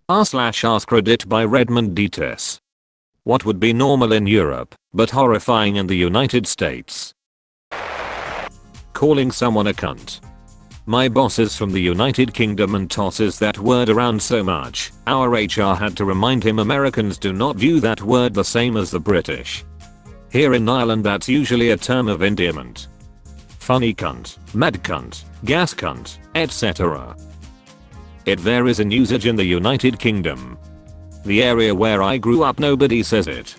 r/AskReddit by Redmond Dts. What would be normal in Europe, but horrifying in the United States? Calling someone a cunt. My boss is from the United Kingdom and tosses that word around so much, our HR had to remind him Americans do not view that word the same as the British. Here in Ireland that's usually a term of endearment. Funny cunt, mad cunt, gas cunt, etc. It varies in usage in the United Kingdom. The area where I grew up nobody says it.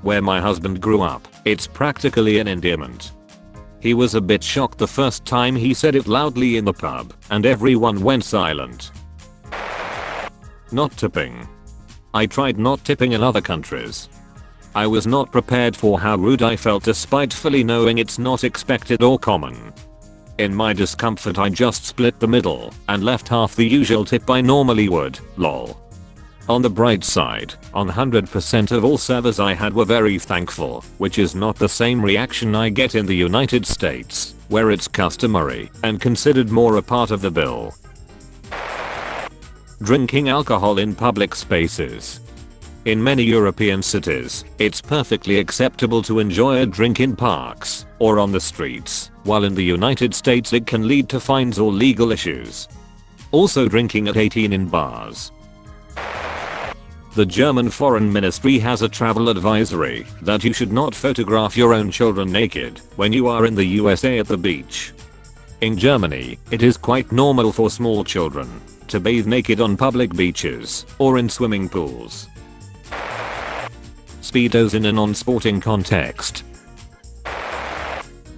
Where my husband grew up, it's practically an endearment. He was a bit shocked the first time he said it loudly in the pub, and everyone went silent. Not tipping. I tried not tipping in other countries. I was not prepared for how rude I felt despite fully knowing it's not expected or common. In my discomfort I just split the middle and left half the usual tip I normally would, lol. On the bright side, on 100% of all servers I had were very thankful, which is not the same reaction I get in the United States, where it's customary and considered more a part of the bill. Drinking alcohol in public spaces. In many European cities, it's perfectly acceptable to enjoy a drink in parks or on the streets, while in the United States it can lead to fines or legal issues. Also drinking at 18 in bars. The German Foreign Ministry has a travel advisory that you should not photograph your own children naked when you are in the USA at the beach. In Germany, it is quite normal for small children to bathe naked on public beaches or in swimming pools. Speedos in a non-sporting context.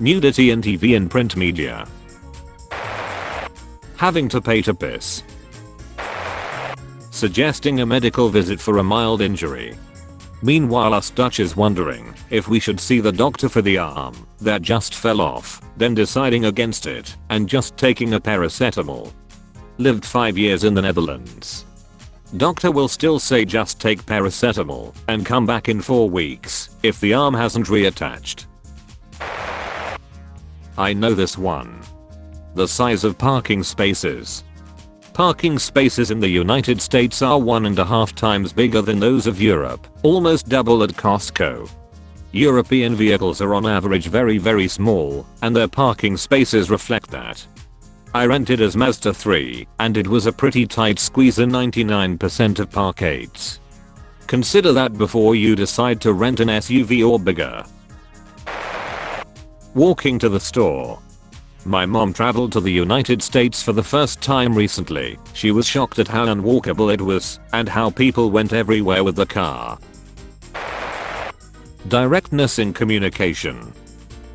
Nudity in TV and print media. Having to pay to piss. Suggesting a medical visit for a mild injury. Meanwhile us Dutch is wondering if we should see the doctor for the arm that just fell off, then deciding against it and just taking a paracetamol. Lived 5 years in the Netherlands. Doctor will still say just take paracetamol and come back in 4 weeks if the arm hasn't reattached. I know this one. The size of parking spaces. Parking spaces in the United States are 1.5 times bigger than those of Europe, almost double at Costco. European vehicles are on average very small, and their parking spaces reflect that. I rented as Mazda 3, and it was a pretty tight squeeze in 99% of parkades. Consider that before you decide to rent an SUV or bigger. Walking to the store. My mom traveled to the United States for the first time recently. She was shocked at how unwalkable it was and how people went everywhere with the car. Directness in communication.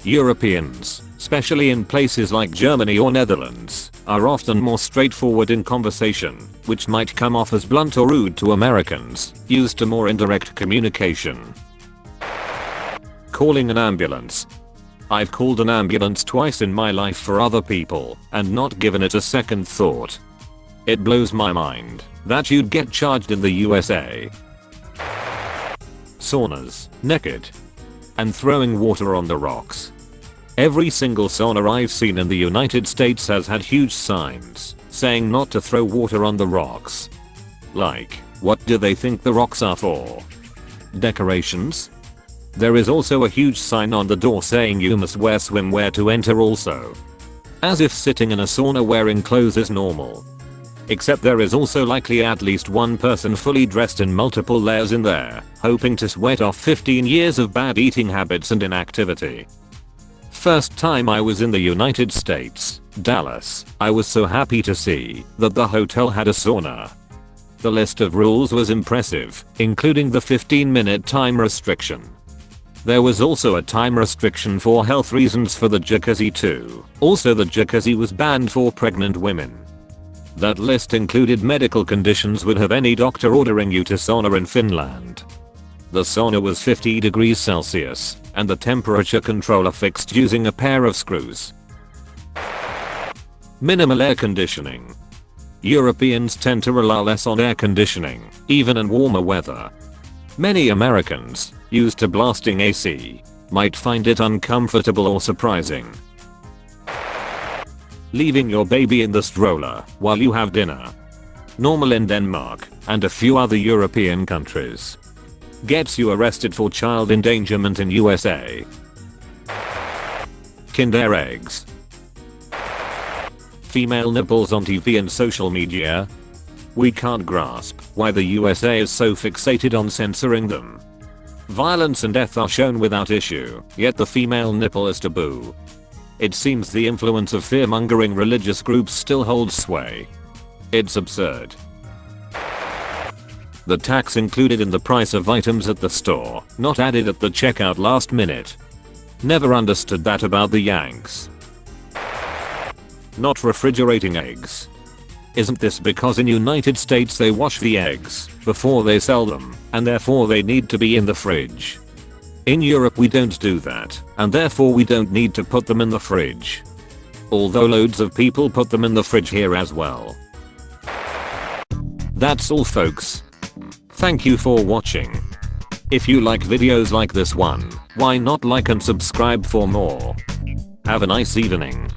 Europeans, especially in places like Germany or Netherlands, are often more straightforward in conversation, which might come off as blunt or rude to Americans, used to more indirect communication. Calling an ambulance. I've called an ambulance twice in my life for other people and not given it a second thought. It blows my mind that you'd get charged in the USA. Saunas, naked, and throwing water on the rocks. Every single sauna I've seen in the United States has had huge signs saying not to throw water on the rocks. Like, what do they think the rocks are for? Decorations? There is also a huge sign on the door saying you must wear swimwear to enter also. As if sitting in a sauna wearing clothes is normal. Except there is also likely at least one person fully dressed in multiple layers in there, hoping to sweat off 15 years of bad eating habits and inactivity. First time I was in the United States, Dallas, I was so happy to see that the hotel had a sauna. The list of rules was impressive, including the 15-minute time restriction. There was also a time restriction for health reasons for the jacuzzi too. Also the jacuzzi was banned for pregnant women. That list included medical conditions would have any doctor ordering you to sauna in Finland. The sauna was 50 degrees Celsius, and the temperature controller fixed using a pair of screws. Minimal air conditioning. Europeans tend to rely less on air conditioning, even in warmer weather. Many Americans, used to blasting AC, might find it uncomfortable or surprising. Leaving your baby in the stroller while you have dinner. Normal in Denmark, and a few other European countries. Gets you arrested for child endangerment in USA. Kinder eggs. Female nipples on TV and social media. We can't grasp why the USA is so fixated on censoring them. Violence and death are shown without issue, yet the female nipple is taboo. It seems the influence of fear-mongering religious groups still holds sway. It's absurd. The tax included in the price of items at the store, not added at the checkout last minute. Never understood that about the Yanks. Not refrigerating eggs. Isn't this because in United States they wash the eggs before they sell them, and therefore they need to be in the fridge? In Europe we don't do that, and therefore we don't need to put them in the fridge. Although loads of people put them in the fridge here as well. That's all folks. Thank you for watching. If you like videos like this one, why not like and subscribe for more? Have a nice evening.